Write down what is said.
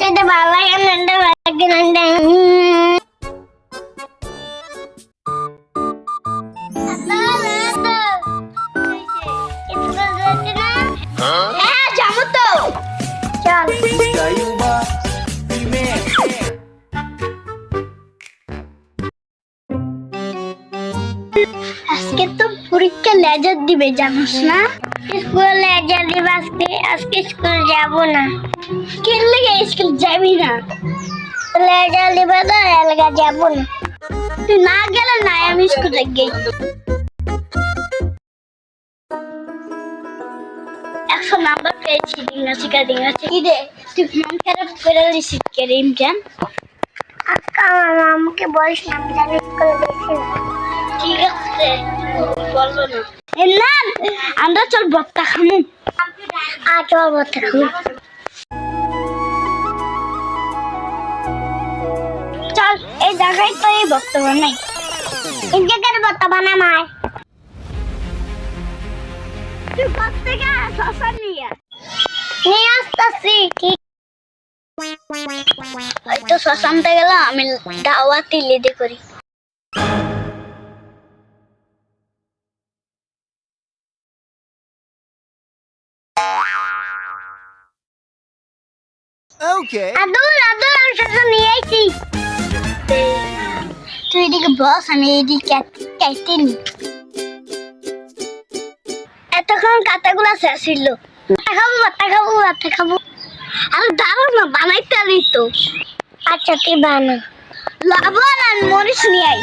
যেতে ভালো লাগে না, ভালো লাগে না। হ্যাঁ যাবো তো, চল। আজকে তো পরীক্ষা লেজার দিবে, জানিস না? স্কুল লেজার দিবে আজকে। আজকে স্কুল যাব না। কি লাগে স্কুল যাবি না? লেজার দিবে তো এলাকা যাব না। তুই না গেলে না, আমি স্কুলে গেই। 100 নাম্বার পেয়েছি ডিঙ্গাছি কি রে? তুই মন খারাপ করে দিছিস কে রে ইমরান? আক্কা আমাকে বলিস না, আমি জানি স্কুলে গেছি। ঠিক আছে বলবো না। না আমরা চল ভর্তা খামু। চল ভর্তা খামু। চল এই জায়গায় তো এই ভর্তা বানাই। এই জায়গায় ভর্তা বানামায়। তুই ভর্তা কে শশা নিয়ে আসতেছি। ঠিক হয়তো শশা আনতে গেল, আমি দাওয়াতি লেদে করি। Okay. আদুর আমি শশা নিয়ে আইছি। তুই এদিকে বস, আমি এদিকে কেটে নি। এতক্ষণ কাটাগুলা শেষ ছিল। ভাত খাবো। আর দাঁড়াও না, বানাইতে পারি তো। আচ্ছা তুই বানা। লবণ আর মরিচ নিয়ে আই।